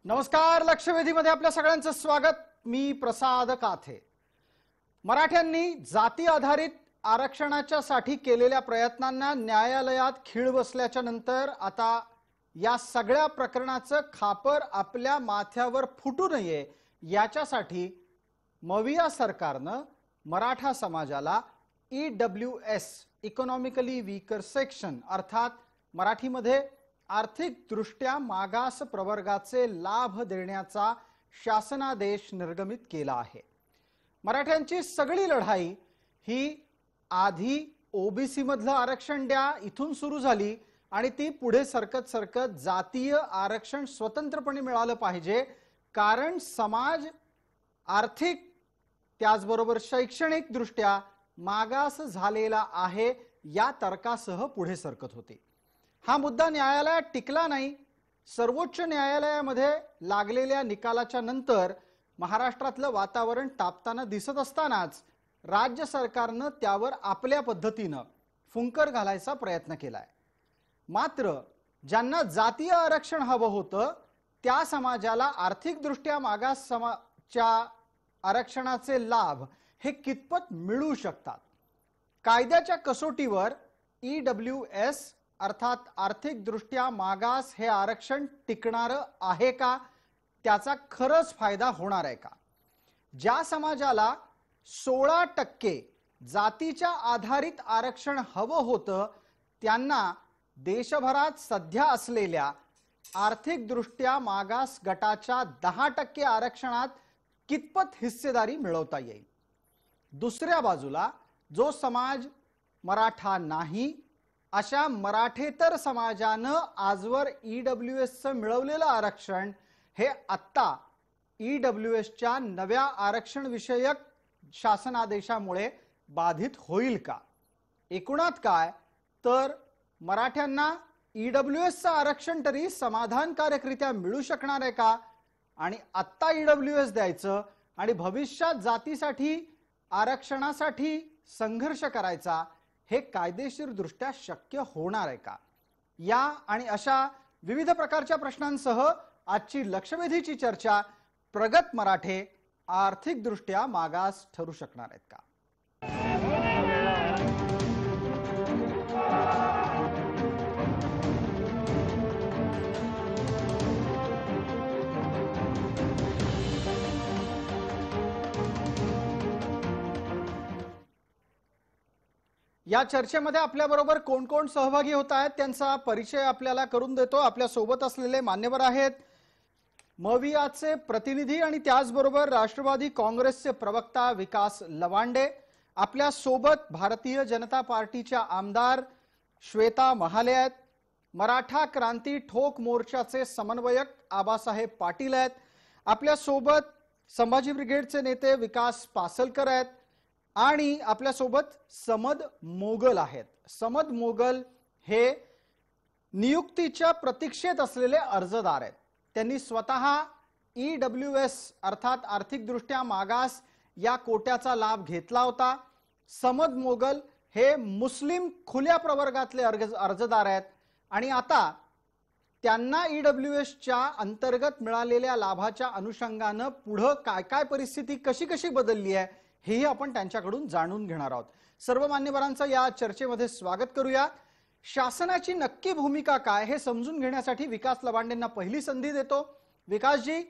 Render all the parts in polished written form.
नमस्कार. लक्षवेधीमध्ये आपल्या सगळ्यांचं स्वागत. मी प्रसाद काथे. मराठ्यांनी जाती आधारित आरक्षणाच्या साठी केलेल्या प्रयत्नांना न्यायालयात खीळ बसल्याच्या नंतर आता या सगळ्या प्रकरणाचं खापर आपल्या माथ्यावर फुटू नये याच्यासाठी मविया सरकारनं मराठा समाजाला EWS इकॉनॉमिकली वीकर सेक्शन अर्थात मराठीमध्ये आर्थिक दृष्ट्या मागास प्रवर्गाचे लाभ देण्याचा शासनादेश निर्गमित केला आहे. मराठ्यांची सगळी लढाई ही आधी ओबीसी मधलं आरक्षण द्या इथून सुरू झाली आणि ती पुढे सरकत सरकत जातीय आरक्षण स्वतंत्रपणे मिळालं पाहिजे, कारण समाज आर्थिक त्याचबरोबर शैक्षणिक दृष्ट्या मागास झालेला आहे या तर्कासह पुढे सरकत होते. हा मुद्दा न्यायालयात टिकला नाही. सर्वोच्च न्यायालयामध्ये लागलेल्या निकालाच्या नंतर महाराष्ट्रातलं वातावरण तापताना दिसत असतानाच राज्य सरकारनं त्यावर आपल्या पद्धतीनं फुंकर घालायचा प्रयत्न केलाय. मात्र ज्यांना जातीय आरक्षण हवं होतं त्या समाजाला आर्थिक दृष्ट्या मागास समाजाच्या आरक्षणाचे लाभ हे कितपत मिळू शकतात? कायद्याच्या कसोटीवर EWS अर्थात आर्थिक दृष्ट्या मागास हे आरक्षण टिकणार आहे का? त्याचा खरंच फायदा होणार आहे का? ज्या समाजाला 16% जातीच्या आधारित आरक्षण हवं होतं त्यांना देशभरात सध्या असलेल्या आर्थिक दृष्ट्या मागास गटाच्या 10% आरक्षणात कितपत हिस्सेदारी मिळवता येईल? दुसऱ्या बाजूला जो समाज मराठा नाही अशा मराठेतर समाजानं आजवर EWSचं मिळवलेलं आरक्षण हे आत्ता EWSच्या नव्या आरक्षण विषयक शासनादेशामुळे बाधित होईल का? एकूणात काय तर मराठ्यांना EWSचं आरक्षण तरी समाधानकारकरित्या मिळू शकणार आहे का? आणि आत्ता EWS द्यायचं आणि भविष्यात जातीसाठी आरक्षणासाठी संघर्ष करायचा हे कायदेशीर दृष्ट्या शक्य होणार आहे का? या आणि अशा विविध प्रकारच्या प्रश्नांसह आजची लक्षवेधीची चर्चा. प्रगत मराठे आर्थिक दृष्ट्या मागास ठरू शकणार आहेत का? या चर्चेमध्ये आपल्याबरोबर कोण कोण सहभागी होत आहेत त्यांचा परिचय आपल्याला करून देतो. आपल्या सोबत असलेले मान्यवर आहेत मवियाचे प्रतिनिधी आणि त्याचबरोबर राष्ट्रवादी काँग्रेसचे प्रवक्ता विकास लवांडे. आपल्या सोबत भारतीय जनता पार्टीच्या आमदार श्वेता महाले आहेत. मराठा क्रांती ठोक मोर्चाचे समन्वयक आबासाहेब पाटील आहेत. आपल्या सोबत संभाजी ब्रिगेडचे नेते विकास पासलकर आहेत आणि आपल्या सोबत समद मोगल आहेत. समद मोगल हे नियुक्तीच्या प्रतीक्षेत असलेले अर्जदार आहेत. त्यांनी स्वतः EWS अर्थात आर्थिक दृष्ट्या मागास या कोट्याचा लाभ घेतला होता. समद मोगल हे मुस्लिम खुल्या प्रवर्गातले अर्जदार आहेत आणि आता त्यांना EWSच्या अंतर्गत मिळालेल्या लाभाच्या अनुषंगाने पुढे काय काय परिस्थिती कशी कशी बदलली आहे हेही आपण त्यांच्याकडून जाणून घेणार आहोत. सर्व मान्यवरांचं या चर्चेमध्ये स्वागत करूया. शासनाची नक्की भूमिका काय हे समजून घेण्यासाठी विकास लवांडेंना पहिली संधी देतो. विकासजी,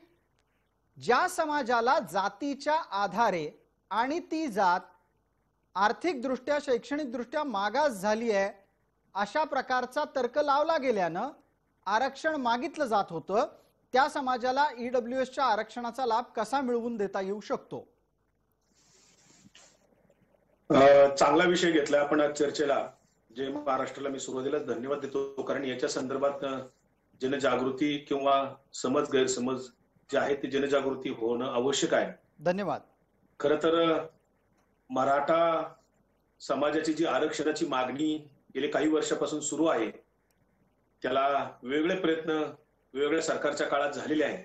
ज्या समाजाला जातीच्या आधारे आणि ती जात आर्थिक दृष्ट्या शैक्षणिक दृष्ट्या मागास झाली आहे अशा प्रकारचा तर्क लावला गेल्यानं आरक्षण मागितलं जात होतं, त्या समाजाला EWSच्या आरक्षणाचा लाभ कसा मिळवून देता येऊ शकतो? चांगला विषय घेतला आपण आज चर्चेला. जे महाराष्ट्राला मी सुरुवातीला धन्यवाद देतो, कारण याच्या संदर्भात जनजागृती किंवा समज गैरसमज जे आहे ते जनजागृती होणं आवश्यक आहे. धन्यवाद. खरं तर मराठा समाजाची जी आरक्षणाची मागणी गेले काही वर्षापासून सुरू आहे त्याला वेगवेगळे प्रयत्न वेगवेगळ्या सरकारच्या काळात झालेले आहेत.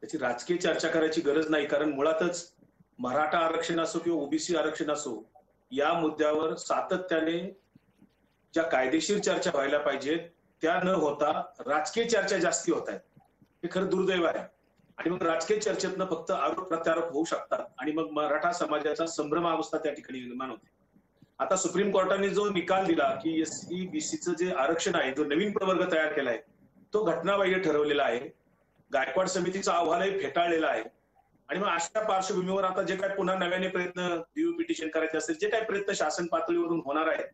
त्याची राजकीय चर्चा करायची गरज नाही, कारण मुळातच मराठा आरक्षण असो किंवा ओबीसी आरक्षण असो या मुद्द्यावर सातत्याने ज्या कायदेशीर चर्चा व्हायला पाहिजेत त्या न होता राजकीय चर्चा जास्ती होत आहेत. हे खरं दुर्दैव आहे. आणि मग राजकीय चर्चेतनं फक्त आरोप प्रत्यारोप होऊ शकतात आणि मग मराठा समाजाचा संभ्रमावस्था त्या ठिकाणी निर्माण होते. आता सुप्रीम कोर्टाने जो निकाल दिला की एससी बीसीचं जे आरक्षण आहे, जो नवीन प्रवर्ग तयार केलाय, तो घटनाबाह्य ठरवलेला आहे. गायकवाड समितीचा अहवालही फेटाळलेला आहे. आणि मग अशा पार्श्वभूमीवर आता जे काही पुन्हा नव्याने प्रयत्न रिव्ह्यू पिटिशन करायचे असेल, जे काही प्रयत्न शासन पातळीवरून होणार आहेत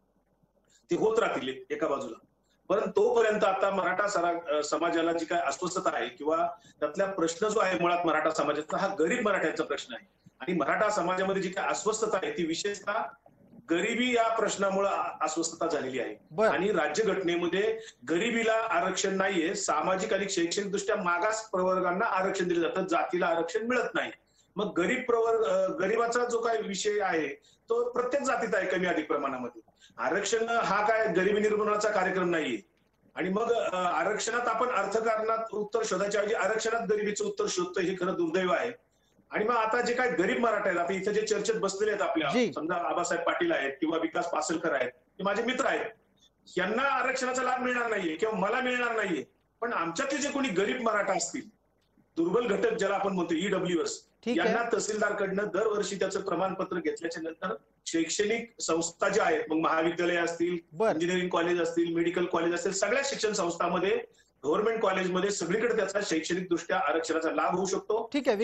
ते होत राहतील एका बाजूला. परंतु तोपर्यंत आता मराठा समाजाला जी काय अस्वस्थता आहे किंवा त्यातला प्रश्न जो आहे मुळात मराठा समाजाचा, हा गरीब मराठ्यांचा प्रश्न आहे. आणि मराठा समाजामध्ये जी काय अस्वस्थता आहे ती विशेषतः गरिबी या प्रश्नामुळे अस्वस्थता झालेली आहे. आणि राज्यघटनेमध्ये गरिबीला आरक्षण नाहीये, सामाजिक आणि शैक्षणिक दृष्ट्या मागास प्रवर्गांना आरक्षण दिलं जातं, जातीला आरक्षण मिळत नाही. मग गरीबाचा जो काही विषय आहे तो प्रत्येक जातीत आहे कमी अधिक प्रमाणामध्ये. आरक्षण हा काय गरिबी निर्मूलनाचा कार्यक्रम नाहीये. आणि मग आरक्षणात आपण अर्थकारणात उत्तर शोधायच्या ऐवजी आरक्षणात गरिबीचं उत्तर शोधतोय, हे खरं दुर्दैव आहे. आणि मग आता जे काय गरीब मराठा आहेत, आता इथे जे चर्चेत बसलेले आहेत आपल्या, समजा आबासाहेब पाटील आहेत किंवा विकास पासलकर आहेत, ते माझे मित्र आहेत, यांना आरक्षणाचा लाभ मिळणार नाहीये किंवा मला मिळणार नाहीये. पण आमच्यातले जे कोणी गरीब मराठा असतील, दुर्बल घटक ज्याला आपण म्हणतो ईडब्ल्यूएस, यांना तहसीलदारकडनं दरवर्षी त्याचं प्रमाणपत्र घेतल्याच्या नंतर शैक्षणिक संस्था ज्या आहेत, मग महाविद्यालय असतील, इंजिनिअरिंग कॉलेज असतील, मेडिकल कॉलेज असतील, सगळ्या शिक्षण संस्थांमध्ये, गव्हर्नमेंट कॉलेजमध्ये सगळीकडे त्याचा शैक्षणिक दृष्ट्या आरक्षणाचा लाभ होऊ शकतो. ठीक आहे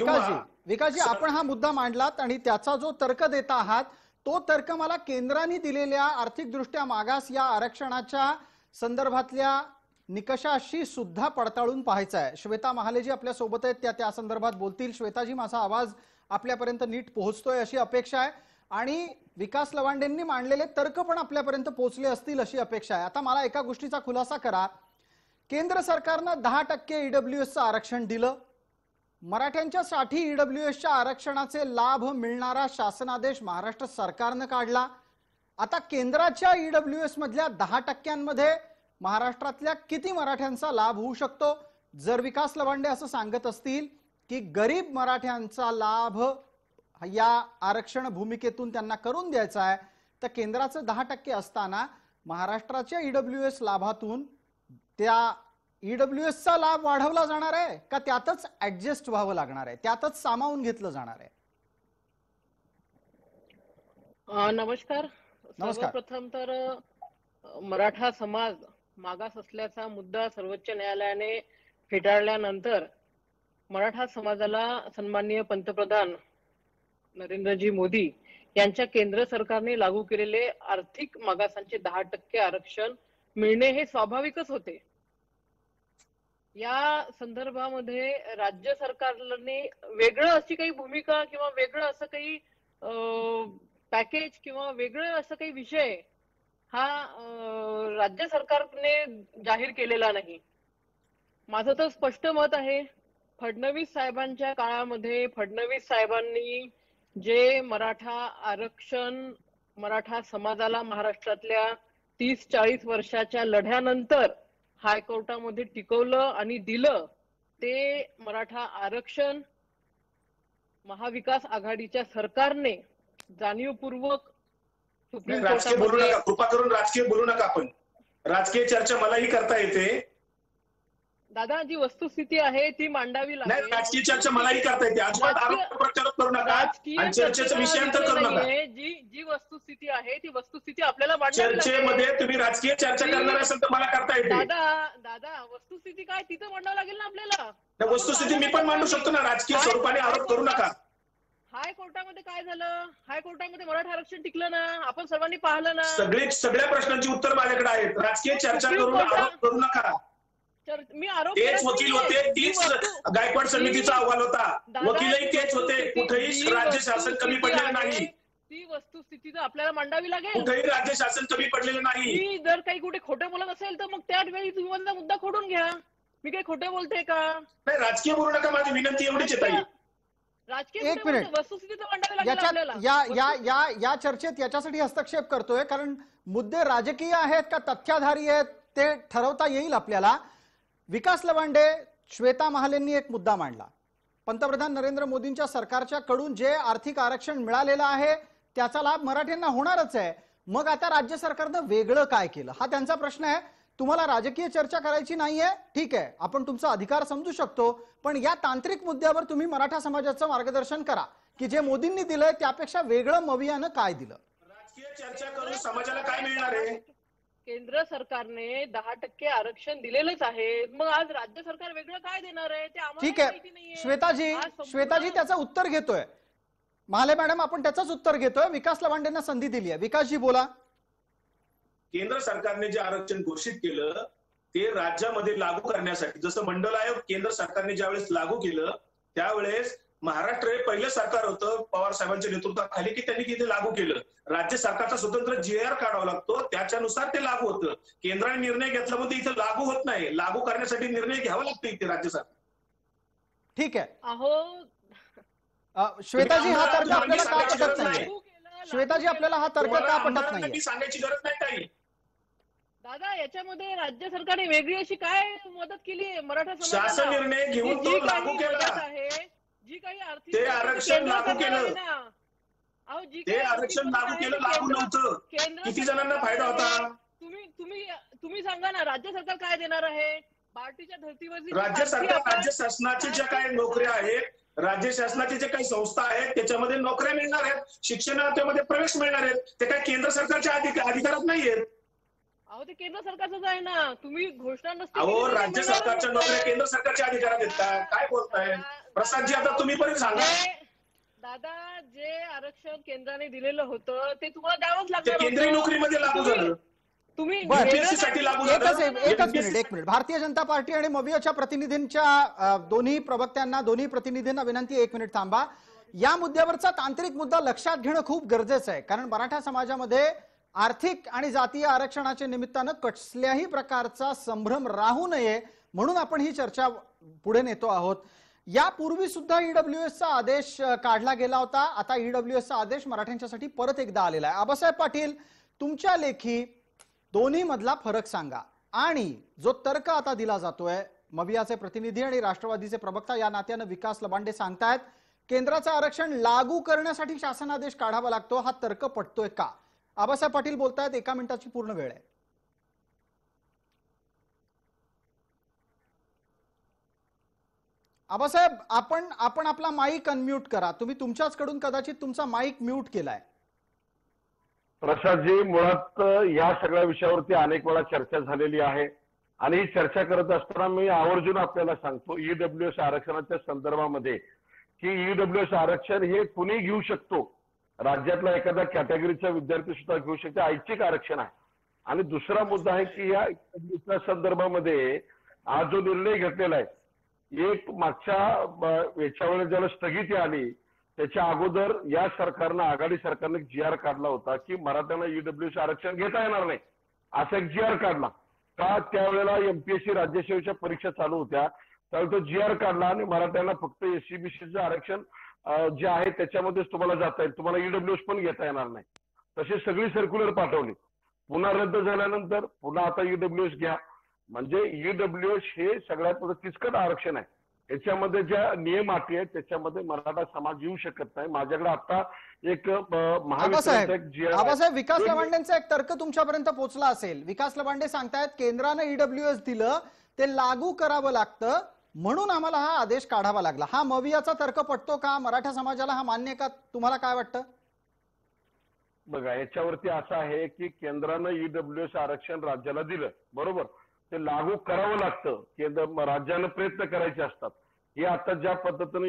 विकासजी, आपण हा मुद्दा मांडलात आणि त्याचा जो तर्क देता आहात तो तर्क मला केंद्राने दिलेल्या आर्थिकदृष्ट्या मागास या आरक्षणाच्या संदर्भातल्या निकषाशी सुद्धा पडताळून पाहायचा आहे. श्वेता महालेजी आपल्या सोबत आहेत, त्या संदर्भात बोलतील. श्वेताजी, माझा आवाज आपल्यापर्यंत नीट पोहोचतोय अशी अपेक्षा आहे आणि विकास लवांडेंनी मांडलेले तर्क पण आपल्यापर्यंत पोहोचले असतील अशी अपेक्षा आहे. आता मला एका गोष्टीचा खुलासा करा. केंद्र सरकारनं 10% ईडब्ल्यूएसचं आरक्षण दिलं. मराठ्यांच्यासाठी ईडब्ल्यूएसच्या आरक्षणाचे लाभ मिळणारा शासनादेश महाराष्ट्र सरकारनं काढला. आता केंद्राच्या ईडब्ल्यूएस मधल्या 10%मध्ये महाराष्ट्रातल्या किती मराठ्यांचा लाभ होऊ शकतो? जर विकास लवांडे असं सांगत असतील की गरीब मराठ्यांचा लाभ या आरक्षण भूमिकेतून त्यांना करून द्यायचा आहे, तर केंद्राचं 10% असताना महाराष्ट्राच्या ईडब्ल्यूएस लाभातून त्या ईडब्ल्यूएसचा लाभ वाढवला जाणार आहे का त्यातच ऍडजस्ट व्हावं लागणार आहे, त्यातच सामावून घेतलं जाणार आहे? नमस्कार. सर्वप्रथम तर मराठा समाज मागास असल्याचा मुद्दा सर्वोच्च न्यायालयाने फेटाळल्यानंतर मराठा समाजाला सन्माननीय पंतप्रधान नरेंद्रजी मोदी यांच्या केंद्र सरकारने लागू केलेले आर्थिक मागासांचे 10% आरक्षण मिळणे हे स्वाभाविकच होते. या संदर्भामध्ये राज्य सरकारने वेगळं अशी काही भूमिका किंवा वेगळं असं काही पॅकेज किंवा वेगळं असं काही विषय हा राज्य सरकारने जाहीर केलेला नाही. माझं तर स्पष्ट मत आहे, फडणवीस साहेबांच्या काळामध्ये फडणवीस साहेबांनी जे मराठा आरक्षण मराठा समाजाला महाराष्ट्रातल्या 30-40 वर्षाच्या लढ्यानंतर हायकोर्टामध्ये टिकवलं आणि दिलं, ते मराठा आरक्षण महाविकास आघाडीच्या सरकारने जाणीवपूर्वक सुप्रीम कोर्टामध्ये, कृपा करून राजकीय बोलू नका. आपण राजकीय चर्चा मलाही करता येते दादा. जी वस्तुस्थिती आहे ती मांडावी लागेल. राजकीय चर्चा मलाही करता येते. अजिबात आरोप प्रत्यारोप करू नका आणि चर्चेचं विषयांतर करू नका. जी वस्तुस्थिती आहे ती वस्तुस्थिती आपल्याला चर्चेमध्ये तुम्ही राजकीय चर्चा करणार असेल तर मला करता येते. दादा वस्तुस्थिती काय तिथं मांडावं लागेल ना आपल्याला. वस्तुस्थिती मी पण मांडू शकतो ना. राजकीय स्वरूपाने आरोप करू नका. हायकोर्टामध्ये काय झालं? हायकोर्टामध्ये मराठा आरक्षण टिकलं ना, आपण सर्वांनी पाहिलं ना. सगळ्या प्रश्नांची उत्तर माझ्याकडे आहेत. राजकीय चर्चा करून आरोप करू नका. मी आरोप तेच वकील होते, तीच गायकवाड समितीचा अहवाल होता, वकीलही तेच होते. कुठेही राज्य शासन कमी पडलेलं नाही. ती वस्तुस्थिती आपल्याला मांडावी लागेल. कुठेही राज्य शासन कमी पडलेलं नाही. जर काही कुठे खोटं बोलत असेल तर मग त्यावेळी तुम्ही माझा मुद्दा खोडून घ्या. मी काही खोटं बोलते का? नाही, राजकीय बोलू नका. माझी विनंती एवढीच आहे. एक मिनिट, या चर्चेत याच्यासाठी हस्तक्षेप करतोय कारण मुद्दे राजकीय आहेत का तथ्याधारी आहेत ते ठरवता येईल आपल्याला. विकास लवांडे, श्वेता महालेंनी एक मुद्दा मांडला. पंतप्रधान नरेंद्र मोदींच्या सरकारच्या कडून जे आर्थिक आरक्षण मिळालेलं आहे त्याचा लाभ मराठ्यांना होणारच आहे. मग आता राज्य सरकारनं वेगळं काय केलं हा त्यांचा प्रश्न आहे. तुम्हाला राजकीय चर्चा करायची नाहीये, ठीक आहे, आपण तुमचा अधिकार समजू शकतो, पण या तांत्रिक मुद्द्यावर तुम्ही मराठा समाजाचं मार्गदर्शन करा की जे मोदींनी दिलंय त्यापेक्षा वेगळं मवियानं काय दिलं. राजकीय चर्चा करून समाजाला काय मिळणार आहे? केंद्र सरकारने 10% आरक्षण दिलेलंच आहे, मग आज राज्य सरकार वेगळं काय देणार आहे ते आम्हाला ठीक आहे माहिती नाहीये. श्वेताजी, आज संपूर्ण- श्वेताजी त्याचं उत्तर घेतोय. महाले मॅडम आपण त्याचंच उत्तर घेतोय. विकास लवांडेंना संधी दिली आहे. विकासजी बोला. केंद्र सरकारने जे आरक्षण घोषित केलं ते राज्यामध्ये लागू करण्यासाठी, जसं मंडल आयोग केंद्र सरकारने ज्यावेळेस लागू केलं त्यावेळेस महाराष्ट्र हे पहिलं सरकार होतं पवार साहेबांच्या नेतृत्वाखाली की त्यांनी किती लागू केलं. राज्य सरकारचा स्वतंत्र GR काढावा लागतो, त्याच्यानुसार ते लागू होतं. केंद्राने निर्णय घेतला म्हणून इथं लागू होत नाही, लागू करण्यासाठी निर्णय घ्यावा लागतो इथे राज्य सरकार. ठीक आहे. अहो श्वेताजी हा तर्क आपल्याला का पटत गरज नाहीये? लागू केलं, श्वेताजी आपल्याला हा तर्क तुम्हाला का पटत आमदारांना नाहीये? मी सांगायची गरज नाही काही. दादा याच्यामध्ये राज्य सरकारने वेगळी अशी काय मदत केली आहे मराठा समाजाला? शासन निर्णय घेऊन जी तो काही लागू केला. मदत आहे, जी काही आर्थिक ते मदत आरक्षण केंद्र लागू सरकार आहे केलं. ना. अहो जी ते काही आर्थिक आरक्षण मदत लागू आहे केलं, ते लागू केंद्र- नव्हतं. केंद्र किती सरकार जणांना फायदा आहे. होता? तुम्ही सांगा ना राज्य सरकार काय देणार आहे? बार्टीच्या धर्तीवरती राज्य सरकार, आपण- राज्य शासनाच्या ज्या काही नोकऱ्या आहेत, राज्य शासनाचे जे काही संस्था आहेत त्याच्यामध्ये नोकऱ्या मिळणार आहेत, शिक्षणामध्ये प्रवेश मिळणार आहेत, ते काही केंद्र सरकारच्या अधिकारात नाहीयेत. अहो ते केंद्र सरकारचंच आहे ना. तुम्ही घोषणा नसते अहो केली तर राज्य मिळणारच सरकारच्या नसतं. नोकऱ्या केंद्र सरकारच्या अधिकारात येतात, काय बोलताय प्रसादजी? आता तुम्ही पण सांगा. दादा जे आरक्षण केंद्राने दिलेलं होतं ते तुम्हाला द्यावंच ते लागणार केंद्रीय होतं. नोकरीमध्ये लागू झालं. तुम्ही बरं. UPSC साठी लागू झालं. एकच मिनिट. भारतीय जनता पार्टी आणि मवियाच्या प्रतिनिधींच्या दोन्ही प्रवक्त्यांना, दोन्ही प्रतिनिधींना विनंती, 1 मिनिट थांबा. या मुद्द्यावरचा तांत्रिक मुद्दा लक्षात घेणं खूप गरजेचं आहे, कारण मराठा समाजामध्ये आर्थिक आणि जातीय आरक्षणाच्या निमित्तानं कसल्याही प्रकारचा संभ्रम राहू नये म्हणून आपण ही चर्चा पुढे नेतो आहोत. यापूर्वी सुद्धा EWSचा आदेश काढला गेला होता. आता EWSचा आदेश मराठ्यांच्यासाठी परत एकदा आलेला आहे. आबासाहेब पाटील, तुमच्या लेखी दोन्ही मधला फरक सांगा. आणि जो तर्क आता दिला जातोय, मवियाचे प्रतिनिधी आणि राष्ट्रवादीचे प्रवक्ता या नात्यानं विकास लबांडे सांगतायत केंद्राचं आरक्षण लागू करण्यासाठी शासनादेश काढावा लागतो, हा तर्क पटतोय का? आबासाहेब पाटील बोलतायत. 1 मिनिटाची पूर्ण वेळ आहे. आबासाहेब, आपण आपला माईक अनम्यूट करा. तुम्ही तुमच्याचकडून कदाचित तुमचा माईक म्यूट केलाय. प्रसादजी, मुळात या सगळ्या विषयावरती अनेक वेळा चर्चा झालेली आहे आणि ही चर्चा करत असताना मी आवर्जून आपल्याला सांगतो EWS आरक्षणाच्या संदर्भामध्ये की EWS आरक्षण हे कुणी घेऊ शकतो, राज्यातला एखादा कॅटेगरीचा विद्यार्थी सुद्धा घेऊ शकतो, ऐच्छिक आरक्षण आहे. आणि दुसरा मुद्दा आहे की या EWS संदर्भामध्ये आज जो निर्णय घेतलेला आहे, एक मागच्या याच्या वेळेस ज्याला स्थगिती आली त्याच्या अगोदर या सरकारनं, आघाडी सरकारने एक GR काढला होता की मराठ्यांना EWS आरक्षण घेता येणार नाही, असा एक GR काढला. का त्यावेळेला MPSC राज्यसेवेच्या परीक्षा चालू होत्या, त्यावेळी तो GR काढला आणि मराठ्यांना फक्त SC-BCचं आरक्षण जे आहे त्याच्यामध्येच तुम्हाला जाता येईल, तुम्हाला EWS पण घेता येणार नाही. तशी सगळी सर्क्युलर पाठवली. पुन्हा रद्द झाल्यानंतर पुन्हा आता EWS घ्या. म्हणजे EWS हे सगळ्यात मोठं किचकट आरक्षण आहे. याच्यामध्ये ज्या नियम अटी आहेत त्याच्यामध्ये मराठा समाज येऊ शकत नाही. माझ्याकडे आता एक आबासाहेब, विकास लवांडेंचा एक तर्क तुमच्यापर्यंत पोहोचला असेल. विकास लवांडे सांगतायत केंद्राने EWS दिलं ते लागू करावं लागतं म्हणून आम्हाला हा आदेश काढावा लागला. हा मवियाचा तर्क पटतो का? मराठा समाजाला हा मान्य का? तुम्हाला काय वाटतं? बघा, याच्यावरती असं आहे की केंद्रानं EWS आरक्षण राज्याला दिलं, बरोबर, ते लागू करावं लागतं. केंद्र राज्यानं प्रयत्न करायचे असतात. हे आता ज्या पद्धतीने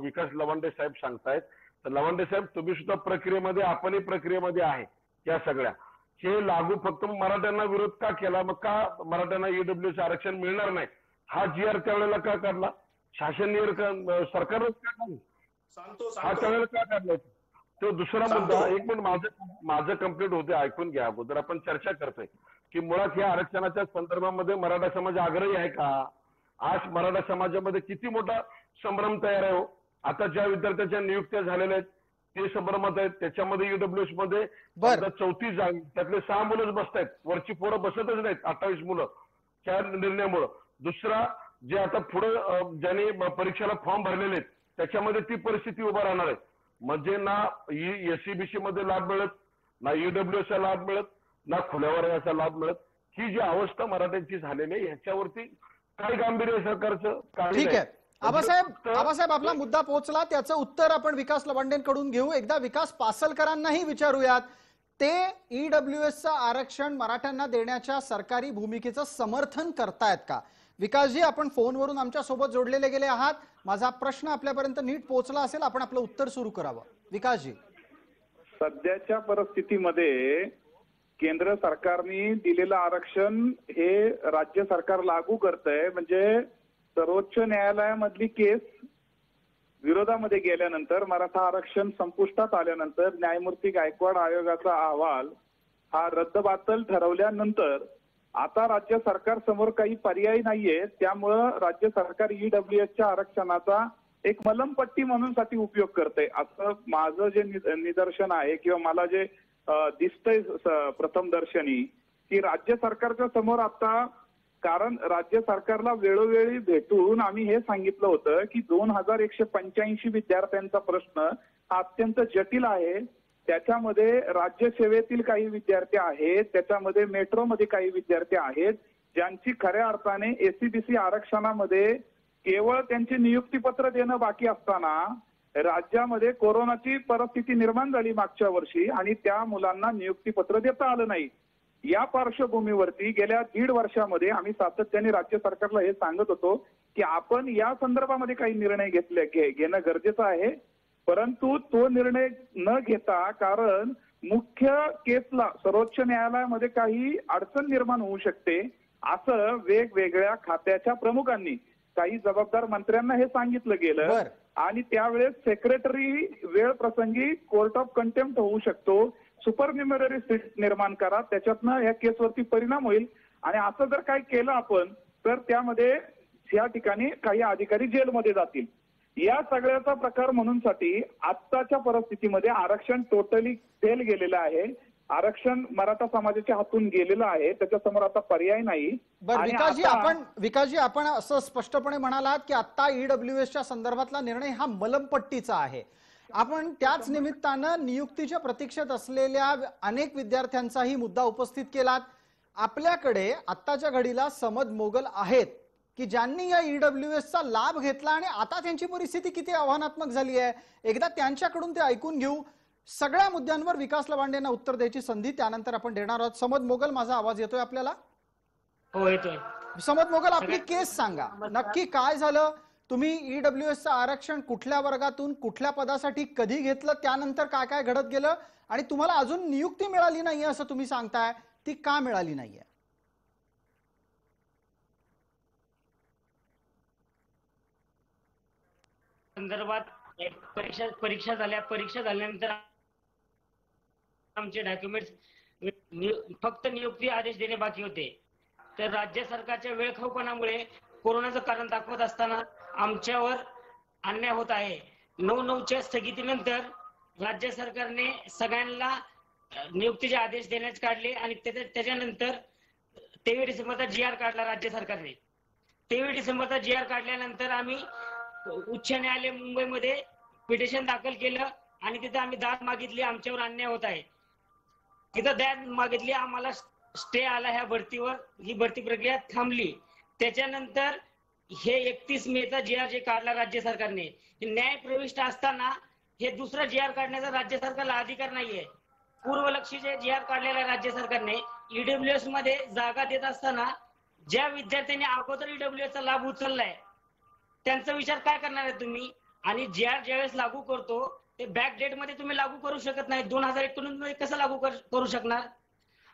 विकास लवांडे साहेब सांगतायत, तर लवांडे साहेब तुम्ही सुद्धा प्रक्रियेमध्ये, आपणही प्रक्रियेमध्ये आहे या सगळ्या. हे लागू फक्त मराठ्यांना विरोध का केला? मग का मराठ्यांना EWS आरक्षण मिळणार नाही हा GR त्यावेळेला का काढला? शासन सरकारनं का काढला? हा त्यावेळेला का काढला? तो दुसरा मुद्दा. एक मिनिट, माझं कंप्लीट होते, ऐकून घ्या. अगोदर आपण चर्चा करतोय की मुळात या आरक्षणाच्या संदर्भामध्ये मराठा समाज आग्रही आहे का? आज मराठा समाजामध्ये किती मोठा संभ्रम तयार आहे हो. आता ज्या विद्यार्थ्यांच्या नियुक्त्या झालेल्या आहेत ते संभ्रमात आहेत. त्याच्यामध्ये EWS मध्ये 34 जागा, त्यातले 6 मुलंच बसतायत, वरची पोरं बसतच नाहीत, 28 मुलं त्या निर्णयामुळं. दुसरा, जे आता पुढे ज्यांनी परीक्षेला फॉर्म भरलेले आहेत त्याच्यामध्ये ती परिस्थिती उभा राहणार आहे. म्हणजे ना SC-BC मध्ये लाभ मिळत, ना EWS चा लाभ मिळत, ना खुल्या वर्गाचा लाभ मिळत. ही जी अवस्था मराठ्यांची झालेली आहे ह्याच्यावरती काय गांभीर्य आहे सरकारचं? काही ठीक नाही. आहे आबासाहेब आपला मुद्दा पोहोचला, त्याचं उत्तर आपण विकास लवांडेंकडून घेऊ. एकदा विकास पासलकरांनाही विचारूयात, ते ईडब्ल्यूएसचं आरक्षण मराठ्यांना देण्याच्या सरकारी भूमिकेचं समर्थन करतायत का? विकासजी, आपण फोनवरून आमच्या सोबत जोडलेले गेले आहात. माझा प्रश्न आपल्यापर्यंत नीट पोहोचला असेल, आपण आपलं उत्तर सुरू करावं. विकासजी, सध्याच्या परिस्थितीमध्ये केंद्र सरकारने दिलेलं आरक्षण हे राज्य सरकार लागू करतंय, म्हणजे सर्वोच्च न्यायालयामधली केस विरोधामध्ये गेल्यानंतर, मराठा आरक्षण संपुष्टात आल्यानंतर, न्यायमूर्ती गायकवाड आयोगाचा अहवाल हा रद्दबातल ठरवल्यानंतर आता राज्य सरकार समोर काही पर्याय नाहीये. त्यामुळं राज्य सरकार ईडब्ल्यूएसच्या आरक्षणाचा एक मलमपट्टी म्हणून साठी उपयोग करते, असं माझं जे निदर्शन आहे किंवा मला जे दिसतंय प्रथम दर्शनी, की राज्य सरकारच्या समोर आता, कारण राज्य सरकारला वेळोवेळी भेटून आम्ही हे सांगितलं होतं की 2185 विद्यार्थ्यांचा प्रश्न हा अत्यंत जटिल आहे. त्याच्यामध्ये राज्य सेवेतील काही विद्यार्थी आहेत, त्याच्यामध्ये मेट्रोमध्ये काही विद्यार्थी आहेत, ज्यांची खऱ्या अर्थाने एसीबीसी आरक्षणामध्ये केवळ त्यांची नियुक्तीपत्र देणं बाकी असताना राज्यामध्ये कोरोनाची परिस्थिती निर्माण झाली मागच्या वर्षी आणि त्या मुलांना नियुक्तीपत्र देता आलं नाही. या पार्श्वभूमीवरती गेल्या 1.5 वर्षामध्ये आम्ही सातत्याने राज्य सरकारला हे सांगत होतो की आपण या संदर्भामध्ये काही निर्णय घेणं गरजेचं आहे, परंतु तो निर्णय न घेता, कारण मुख्य केसला सर्वोच्च न्यायालयामध्ये काही अडचण निर्माण होऊ शकते असं वेगवेगळ्या खात्याच्या प्रमुखांनी, काही जबाबदार मंत्र्यांना हे सांगितलं गेलं आणि त्यावेळेस सेक्रेटरी वेळ प्रसंगी कोर्ट ऑफ कंटेम्प्ट होऊ शकतो, सुपरन्युमररी सीट निर्माण करा, त्याच्यातनं या केसवरती परिणाम होईल. आणि असं जर काय केलं आपण तर त्यामध्ये या ठिकाणी काही अधिकारी जेलमध्ये जातील. या सगळ्याचा प्रकार म्हणून साठी आत्ताच्या परिस्थितीमध्ये आरक्षण टोटली फेल गेलेलं आहे. आरक्षण मराठा समाजाच्या हातून गेलेलं आहे, त्याच्यासमोर आता पर्याय नाही. विकासजी, आपण असं स्पष्टपणे म्हणालात की आता ईडब्ल्यूएसच्या संदर्भातला निर्णय हा मलमपट्टीचा आहे. आपण त्याच निमित्तानं नियुक्तीच्या प्रतीक्षेत असलेल्या अनेक विद्यार्थ्यांचाही मुद्दा उपस्थित केलात. आपल्याकडे आत्ताच्या घडीला समद मोगल आहेत की ज्यांनी या ईडब्ल्यूएसचा लाभ घेतला आणि आता त्यांची परिस्थिती किती आव्हानात्मक झाली आहे, एकदा त्यांच्याकडून ते ऐकून घेऊ. सगळ्या मुद्द्यांवर विकास लवांडेंना उत्तर द्यायची संधी त्यानंतर आपण देणार आहोत. समद मोगल, माझा आवाज येतोय आपल्याला? हो येतोय. समद मोगल, आपली केस सांगा, नक्की काय झालं? तुम्ही ईडब्ल्यूएसचं आरक्षण कुठल्या वर्गातून कुठल्या पदासाठी कधी घेतलं, त्यानंतर काय काय घडत गेलं आणि तुम्हाला अजून नियुक्ती मिळाली नाहीये असं तुम्ही सांगताय, ती का मिळाली नाहीये? संदर्भात परीक्षा झाल्यानंतर आमचे डॉक्युमेंट्स फक्त नियुक्ती आदेश देणे बाकी होते. तर राज्य सरकारच्या वेळखाऊपणामुळे कोरोनाचं कारण दाखवत असताना आमच्यावर अन्याय होत आहे. 9/9च्या स्थगितीनंतर राज्य सरकारने सगळ्यांना नियुक्तीचे आदेश देण्यास काढले आणि त्याच्यानंतर 23 डिसेंबरचा GR काढला राज्य सरकारने. 23 डिसेंबरचा GR काढल्यानंतर आम्ही उच्च न्यायालय मुंबईमध्ये पिटिशन दाखल केलं आणि तिथे आम्ही दाद मागितली, आमच्यावर अन्याय होत आहे. तिथं दाद मागितली, आम्हाला स्टे आला ह्या भरतीवर, ही भरती प्रक्रिया थांबली. त्याच्यानंतर हे 31 मेचा GR जे काढला राज्य सरकारने, न्याय प्रविष्ट असताना हे दुसरा GR काढण्याचा राज्य सरकारला अधिकार नाहीये. पूर्वलक्षीचे GR काढलेल्या राज्य सरकारने ईडब्ल्यूएस मध्ये जागा देत असताना ज्या विद्यार्थ्यांनी अगोदर ईडब्ल्यूएसचा लाभ उचललाय त्यांचा विचार काय करणार आहे तुम्ही? आणि GR ज्यावेळेस लागू करतो ते बॅक डेट मध्ये तुम्ही लागू करू शकत नाही. 2019 मध्ये कसं लागू करू शकणार?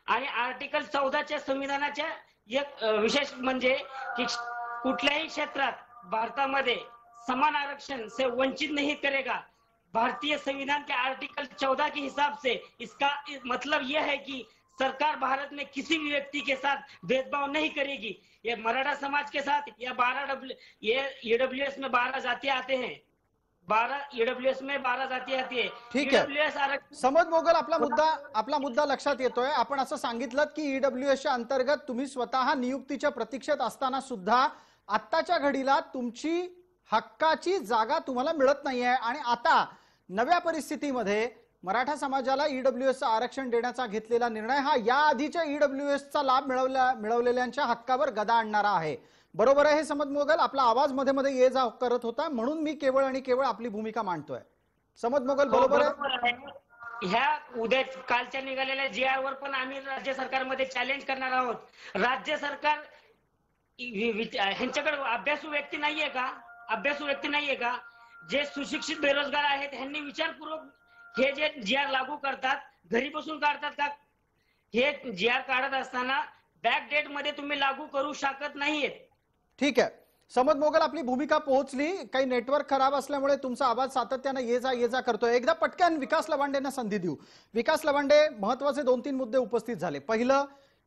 आणि आर्टिकल 14च्या संविधानाच्या एक विशेष म्हणजे की कुठल्याही क्षेत्रात भारतामध्ये समान आरक्षण से वंचित नहीं करेगा. भारतीय संविधान के आर्टिकल 14 के हिसाब से इसका मतलब यह है कि सरकार भारत में किसी भी व्यक्ति के साथ भेदभाव नहीं करेगी. ये मराठा समाज के साथ या ये ईडब्ल्यूएस में 12 जातियां आते हैं, 12 ईडब्ल्यूएस में 12 जातियां आती है. ठीक आहे समद मोगल, आपला मुद्दा लक्षात येतोय. आपण असं सांगितलं की ईडब्ल्यूएसच्या अंतर्गत तुम्ही स्वतः नियुक्तीच्या प्रतीक्षेत असताना सुद्धा आत्ताच्या घडीला तुमची हक्काची जागा तुम्हाला मिळत नाहीये आणि आता नव्या परिस्थितीमध्ये मराठा समाजाला ईडब्ल्यूएसचं आरक्षण देण्याचा घेतलेला निर्णय हा या आधीच्या ईडब्ल्यूएसचा लाभ मिळवलेल्यांच्या हक्कावर गदा आणणारा आहे. बरोबर आहे हे समद मोगल? आपला आवाज मध्ये मध्ये ये जा करत होता, म्हणून मी केवळ आणि केवळ आपली भूमिका मांडतोय. समद मोगल बरोबर आहे? ह्या उद्या कालच्या निघालेल्या GR वर पण आम्ही राज्य सरकारमध्ये चॅलेंज करणार आहोत. राज्य सरकार ह्यांच्याकडे अभ्यासू व्यक्ती नाहीये का? अभ्यासू व्यक्ती नाहीये का? जे सुशिक्षित बेरोजगार आहेत ह्यांनी विचारपूर्वक हे जे GR लागू करतात घरी बसून काढतात का? हे GR काढत असताना बॅक डेट मध्ये तुम्ही लागू करू शकत नाहीत. ठीक आहे समद मोगल, आपली भूमिका पोहोचली. काही नेटवर्क खराब असल्यामुळे तुमचा आवाज सातत्याने ये जा करतोय. एकदा पटकन विकास लवांडेंना संधी देऊ. विकास लवांडे, महत्वाचे 2-3 मुद्दे उपस्थित झाले. पहिलं,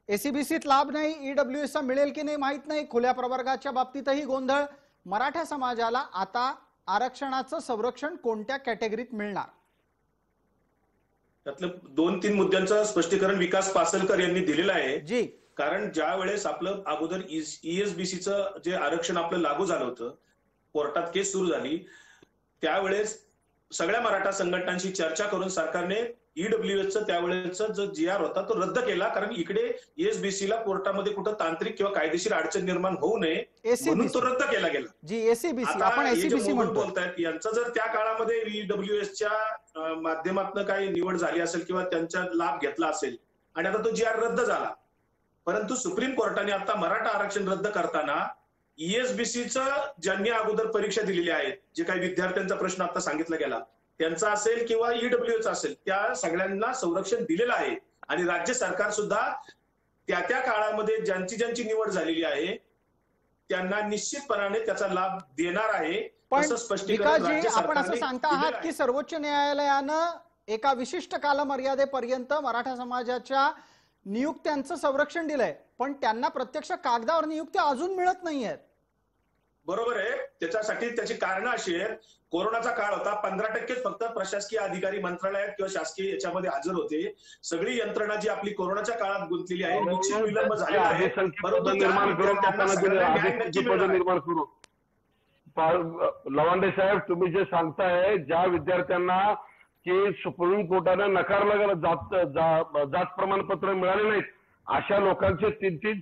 एसीबीसीत लाभ नाही, ईडब्ल्यूएसचा मिळेल की नाही माहित नाही, खुल्या प्रवर्गाच्या बाबतीतही गोंधळ. मराठा समाजाला आता आरक्षणाचं संरक्षण कोणत्या कॅटेगरीत मिळणार? त्यातलं 2-3 मुद्द्यांचं स्पष्टीकरण विकास पासलकर यांनी दिलेलं आहे. जी, कारण ज्या वेळेस आपलं अगोदर ESBCचं जे आरक्षण आपलं लागू झालं होतं, कोर्टात केस सुरू झाली, त्यावेळेस सगळ्या मराठा संघटनांशी चर्चा करून सरकारने ईडब्ल्यूएसचं त्यावेळेसचा जो GR होता तो रद्द केला. कारण इकडे ESBCला कोर्टामध्ये कुठं तांत्रिक किंवा कायदेशीर अडचण निर्माण होऊ नये म्हणून तो रद्द केला गेला. जी, एसीबीसी आपण एसीबीसी म्हणतो. बोलतायत यांचं जर त्या काळामध्ये ईडब्ल्यूएसच्या माध्यमातून काही निवड झाली असेल किंवा त्यांचा लाभ घेतला असेल आणि आता तो GR रद्द झाला, परंतु सुप्रीम कोर्टाने आता मराठा आरक्षण रद्द करताना ESBCचं ज्यांनी अगोदर परीक्षा दिलेली आहेत, जे काही विद्यार्थ्यांचा प्रश्न आता सांगितला गेला त्यांचा असेल किंवा ईडब्ल्यूएच असेल, त्या सगळ्यांना संरक्षण दिलेलं आहे. आणि राज्य सरकार सुद्धा त्या काळामध्ये ज्यांची निवड झालेली आहे त्यांना निश्चितपणाने त्याचा लाभ देणार आहे. पण असं स्पष्टीकरण विकासजी, राज्य आपण असं सरकारने सांगता दिलेलं आहात आहे. की सर्वोच्च न्यायालयानं एका विशिष्ट कालमर्यादेपर्यंत मराठा समाजाच्या नियुक्त्यांचं संरक्षण दिलंय, पण त्यांना प्रत्यक्ष कागदावर नियुक्त्या अजून मिळत नाहीयेत. बरोबर आहे. त्याच्यासाठी त्याची कारणं अशी आहेत. कोरोनाचा काळ होता, 15% फक्त प्रशासकीय अधिकारी मंत्रालयात किंवा शासकीय याच्यामध्ये हजर होते. सगळी यंत्रणा जी आपली कोरोनाच्या काळात गुंतलेली आहे, निश्चित विलंब झालेला आहे. परंतु निर्माण करून त्यांना सगळ्यांना न्याय नक्की मिळणार आहे. निर्माण करू. लवांडे साहेब, तुम्ही जे सांगताय, ज्या विद्यार्थ्यांना की सुप्रीम कोर्टाने नकारलं गेलं, जात प्रमाणपत्र मिळाले नाहीत, अशा लोकांचे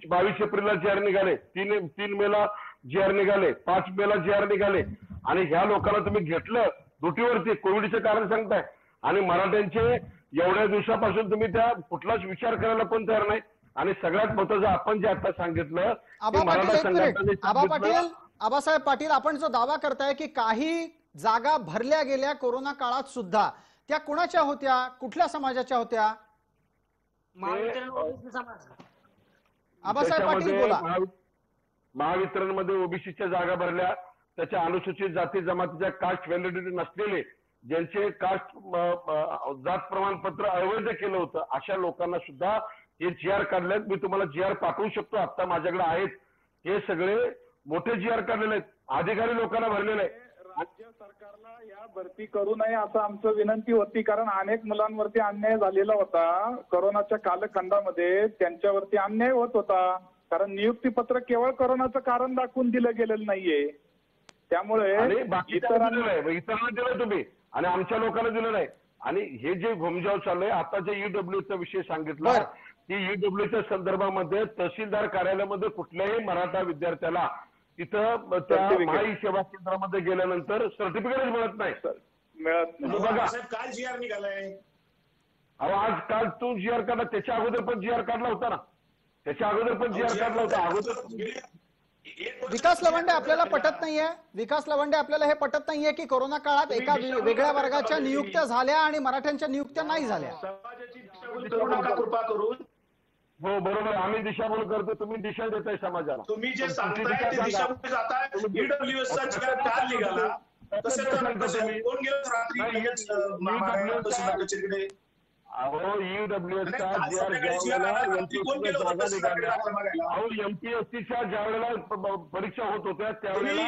22 एप्रिलला GR निघाले, 3 मेला GR निघाले, 5 मेला GR निघाले, आणि ह्या लोकांना तुम्ही घेतलं ड्युटीवरती, कोविडचं कारण सांगताय, आणि मराठ्यांचे एवढ्या दिवसापासून तुम्ही त्या कुठलाच विचार करायला पण तयार नाही. आणि सगळ्यात महत्त्वाचं आपण जे आता सांगितलं, आबासाहेब पाटील, आपण जो दावा करताय की काही जागा भरल्या गेल्या कोरोना काळात सुद्धा, त्या कुणाच्या होत्या, कुठल्या समाजाच्या होत्या? आबासाहेब पाटील बोला. महावितरणमध्ये ओबीसीच्या जागा भरल्या, त्याच्या अनुसूचित जाती जमातीच्या कास्ट व्हॅलिडिटी नसलेले, ज्यांचे कास्ट जात प्रमाणपत्र अवैध केलं होतं, अशा लोकांना सुद्धा हे GR काढलेत. मी तुम्हाला GR पाठवू शकतो, आता माझ्याकडे आहेत. हे सगळे मोठे GR काढलेले आहेत, अधिकारी लोकांना भरलेले आहेत. राज्य सरकारला या भरती करू नये असं आमचं विनंती होती, कारण अनेक मुलांवरती अन्याय झालेला होता. कोरोनाच्या कालखंडामध्ये त्यांच्यावरती अन्याय होत होता, कारण नियुक्तीपत्र केवळ कोरोनाचं कारण दाखवून दिलं गेलेलं नाहीये. त्यामुळे इतरांना दिलं तुम्ही आणि आमच्या लोकांना दिलं नाही. आणि हे जे घुमजाव चाललंय, आता जे ईडब्ल्यूचा विषय सांगितला, की ईडब्ल्यूच्या संदर्भामध्ये तहसीलदार कार्यालयामध्ये कुठल्याही मराठा विद्यार्थ्याला तिथं त्या माई सेवा केंद्रामध्ये गेल्यानंतर सर्टिफिकेटच मिळत नाही. काल GR निघालाय. आज काल तू GR काढला, त्याच्या अगोदर पण GR काढला होता ना, त्याच्या अगोदर पण GR काढला होता. अगोदर विकास लवंडे, आपल्याला पटत नाहीये, विकास लवंडे, आपल्याला हे पटत नाहीये की कोरोना काळात एका वेगळ्या वर्गाच्या नियुक्त्या झाल्या आणि मराठ्यांच्या नियुक्त्या नाही झाल्या? कृपा करून. हो बरोबर, आम्ही दिशाभूल करतो, तुम्ही दिशा देताय समाजाला. तुम्ही जे सांगताय ते दिशाभूल जाताय. ईडब्ल्यूएसचा GR काल निघाला, तसे कोण गेलं रात्री अहो ईडब्ल्यूएसचा GR अहो MPSCच्या ज्या वेळेला परीक्षा होत होत्या त्यावेळेला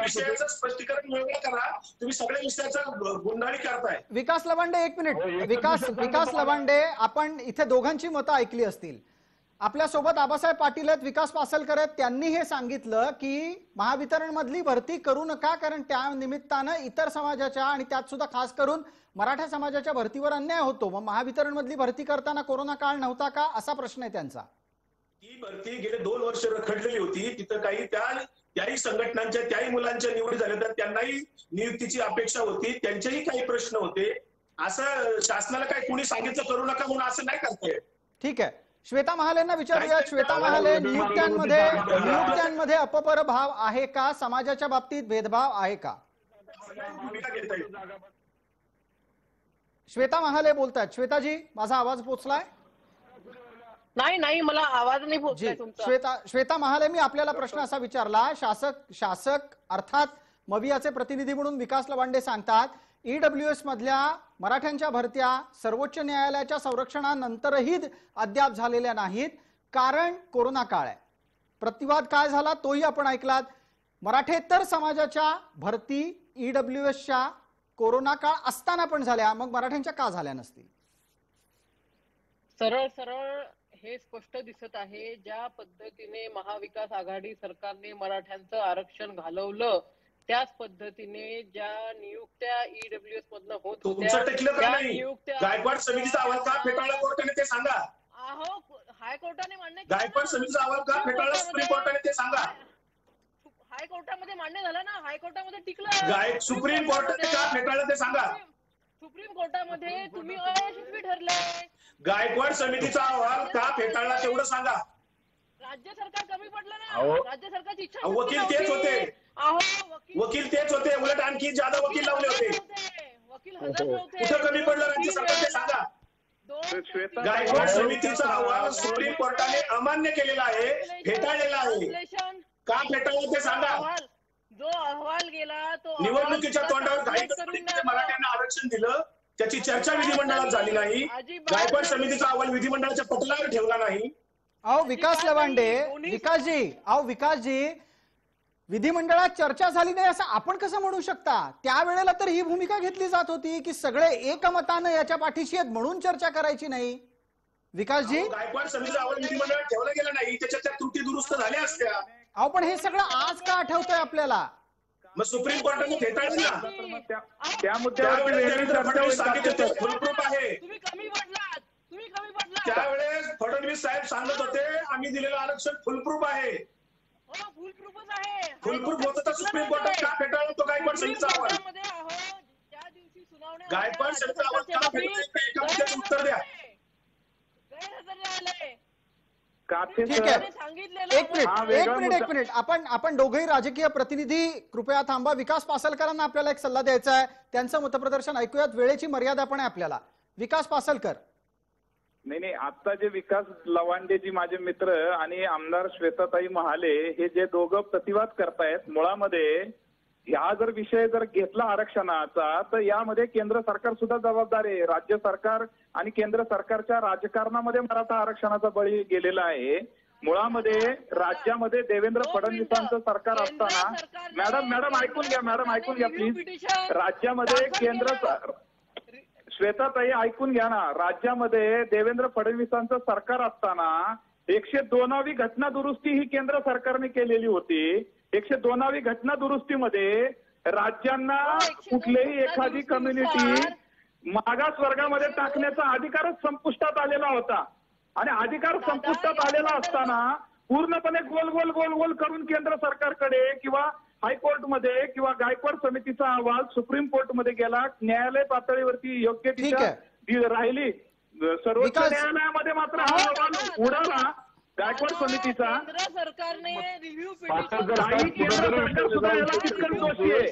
विषयाचं स्पष्टीकरण वेगळं करा. तुम्ही सगळ्या विषयाचा गुंडाळी करताय. विकास लवांडे, एक मिनिट. विकास लवांडे, आपण इथे दोघांची मतं ऐकली असतील. आपल्यासोबत आबासाहेब पाटील आहेत, विकास पासलकर आहेत. त्यांनी हे सांगितलं की महावितरण मधली भरती करू नका, कारण त्या निमित्तानं इतर समाजाच्या आणि त्यात सुद्धा खास करून मराठा समाजाच्या भरतीवर अन्याय होतो. मग महावितरण मधली भरती करताना कोरोना काळ नव्हता का, असा प्रश्न आहे त्यांचा. ती भरती गेले 2 वर्ष रखडलेली होती. तिथं काही त्याही संघटनांच्या त्याही मुलांच्या निवडी झाल्या, तर त्यांनाही नियुक्तीची अपेक्षा होती, त्यांचेही काही प्रश्न होते. असं शासनाला काय कुणी सांगितलं करू नका म्हणून असं नाही करताय. ठीक आहे, श्वेता महालेंना विचारूया. श्वेता महाले, नियुक्त्यांमध्ये अपपर भाव आहे का, समाजाच्या बाबतीत भेदभाव आहे का? भूमिका घेता येईल. श्वेता महाले बोलतात. श्वेताजी, माझा आवाज पोचलाय? नाही, मला आवाज नाही जी, पोहोचलाय तुमचा. श्वेता महाले, मी आपल्याला प्रश्न असा विचारला. शासक अर्थात मवियाचे प्रतिनिधी म्हणून विकास लवांडे सांगतात ईडब्ल्यूएस मधल्या मराठ्यांच्या भरत्या सर्वोच्च न्यायालयाच्या संरक्षणानंतरही अद्याप झालेल्या नाहीत, कारण कोरोना काळ आहे. प्रतिवाद काय झाला तोही आपण ऐकलात. मराठेतर समाजाच्या भरती ईडब्ल्यूएसच्या कोरोना काळ असताना पण झाल्या, मग मराठ्यांच्या का झाल्या नसतील? सरळ हे स्पष्ट दिसत आहे, ज्या पद्धतीने महाविकास आघाडी सरकारने मराठ्यांचं आरक्षण घालवलं, त्याच पद्धतीने ज्या नियुक्त्या ईडब्ल्यूएस मधनं होत तुमचं टेकलं का नाही? गायकवाड समितीचा अहवाल का फेटाळला कोर्टाने ते सांगा. अहो, हायकोर्टाने मान्य गायकवाड समितीचा अहवाल का फेटाळला सुप्रीम कोर्टाने ते सांगा. हायकोर्टामध्ये मान्य झालं ना, हायकोर्टामध्ये टिकलं. सुप्रीम कोर्टाने का फेटाळलं ते सांगा. सुप्रीम कोर्टामध्ये तुम्ही अयशस्वी ठरले. गायकवाड समितीचा अहवाल का फेटाळला तेवढं सांगा. राज्य सरकार कमी पडलं ना, राज्य सरकारची इच्छा वकील तेच होते. वकील तेच होते, उलट आणखी ज्यादा वकील लावले होते. वकील हजर नव्हते. कुठं कमी पडलं राज्य सरकार ते सांगा. गायकवाड समितीचा अहवाल सुप्रीम कोर्टाने अमान्य केलेला आहे, फेटाळलेला आहे. का फेटाळला ते सांगा. जो अहवाल गेला तो निवडणुकीच्या तोंडावर मराठ्यांना आरक्षण दिलं, त्याची चर्चा विधिमंडळात झाली नाही. गायकवाड समितीचा अहवाल विधिमंडळाच्या पटलावर ठेवला नाही. अहो विकास लवांडे, विकासजी, विधिमंडळात चर्चा झाली नाही असं आपण कसं म्हणू शकता? त्यावेळेला तर ही भूमिका घेतली जात होती की सगळे एकमतानं याच्या पाठीशी आहेत म्हणून चर्चा करायची नाही. विकासजी, गायकवाड समितीचा अहवाल विधिमंडळात ठेवला गेला नाही, त्याच्यात त्रुटी दुरुस्त झाल्या असत्या. अहो पण हे सगळं आज का आठवतंय आपल्याला? मग सुप्रीम कोर्टाने फेटाळलं ना. त्या मुद्द्यावर सांगितलं फुलप्रूफ आहे. तुम्ही कमी पडलात. त्यावेळेस फडणवीस साहेब सांगत होते आम्ही दिलेलं आरक्षण फुलप्रूफ आहे. फुलप्रूफच आहे. फुलप्रूफ होतं तर सुप्रीम कोर्टात का फेटाळला तो गायकवाड समितीचा अहवाल? गायकवाड समितीचा अहवाल का फेटाळला एका मुद्द्याचं उत्तर द्या. ठीक आहे, एक मिनिट. आपण दोघेही राजकीय प्रतिनिधी कृपया थांबा. विकास पासलकरांना आपल्याला एक सल्ला द्यायचा आहे, त्यांचं मतप्रदर्शन ऐकूयात. वेळेची मर्यादा पण आहे आपल्याला. विकास पासलकर. नाही, आता जे विकास लवांडे जी माझे मित्र आणि आमदार श्वेताताई महाले हे जे दोघं प्रतिवाद करतायत, मुळामध्ये हा जर विषय जर घेतला आरक्षणाचा तर यामध्ये केंद्र सरकार सुद्धा जबाबदार आहे. राज्य सरकार आणि केंद्र सरकारच्या राजकारणामध्ये मराठा आरक्षणाचा बळी गेलेला आहे. मुळामध्ये राज्यामध्ये देवेंद्र फडणवीसांचं सरकार असताना, मॅडम ऐकून घ्या प्लीज. राज्यामध्ये श्वेताताई ऐकून घ्या ना. राज्यामध्ये देवेंद्र फडणवीसांचं सरकार असताना 102वी घटना दुरुस्ती ही केंद्र सरकारने केलेली होती. 102वी घटना दुरुस्तीमध्ये राज्यांना कुठलीही एखादी कम्युनिटी मागास वर्गामध्ये टाकण्याचा अधिकारच संपुष्टात आलेला होता. आणि अधिकार संपुष्टात आलेला असताना पूर्णपणे गोल करून केंद्र सरकारकडे किंवा हायकोर्टमध्ये किंवा गायकवाड समितीचा अहवाल सुप्रीम कोर्टमध्ये गेला. न्यायालय पातळीवरती योग्य दिशा राहिली. सर्वोच्च न्यायालयामध्ये मात्र हा अहवाल उडाला गायकवाड समितीचा. केंद्र सरकारने रिव्ह्यू काही केंद्र सरकार सुद्धा याला तितकंच दोषी आहे.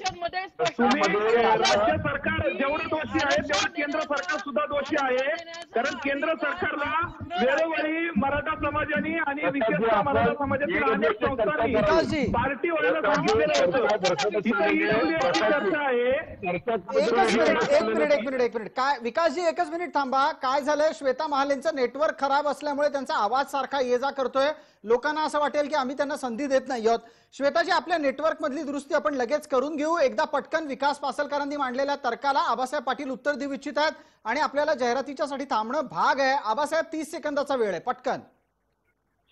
तुम्ही राज्य सरकार जेवढं दोषी आहे तेवढं केंद्र सरकार सुद्धा दोषी आहे. कारण केंद्र सरकारला वेळोवेळी मराठा समाजाने आणि विशेषतः मराठा समाजातील अनेक संस्थांनी पार्टी व्हायला सांगितलेलं होतं. चर्चा आहे. एक मिनिट. काय विकासजी, एकच मिनिट थांबा. काय झालंय, श्वेता महालेंचं नेटवर्क खराब असल्यामुळे त्यांचा आवाज सारखा ये जा करतोय. लोकांना असं वाटेल की आम्ही त्यांना संधी देत नाही आहोत. श्वेताजी, आपल्या नेटवर्क मधली दुरुस्ती आपण लगेच करून घेऊ. एकदा पटकन विकास पासलकरांनी मांडलेल्या तर्काला आबासाहेब पाटील उत्तर देऊ इच्छित आहेत आणि आपल्याला जाहिरातीच्या साठी थांबणं भाग आहे. आबासाहेब, 30 सेकंदाचा वेळ आहे, पटकन.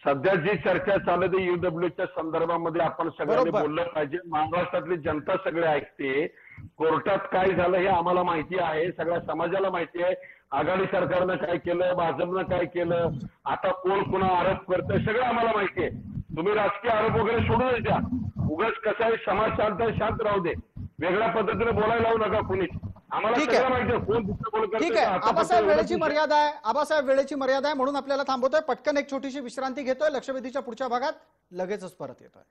सध्या जी चर्चा चालू आहे ईडब्ल्यूच्या संदर्भामध्ये आपण सगळ्यांनी बरोबर. बोललं पाहिजे. महाराष्ट्रातली जनता सगळे ऐकते. कोर्टात काय झालं हे आम्हाला माहिती आहे, सगळ्या समाजाला माहिती आहे. आघाडी सरकारनं काय केलं, भाजपनं काय केलं, आता कोण कोणा आरोप करतंय सगळं आम्हाला माहिती आहे. तुम्ही राजकीय आरोप वगैरे सोडून द्या. उगाच कसं आहे, समाज शांत आहे, शांत राहू दे. वेगळ्या पद्धतीने बोलायला लावू नका कुणीच. आम्हाला ठीक आहे. सगळं माहिती आहे कोण दुसरं कोण ठीक करतंय. आहे आबासाहेब, वेळेची मर्यादा आहे. आबासाहेब, वेळेची मर्यादा आहे म्हणून आपल्याला थांबवतोय. पटकन एक छोटीशी विश्रांती घेतोय. लक्षवेधीच्या पुढच्या भागात लगेचच परत येतोय.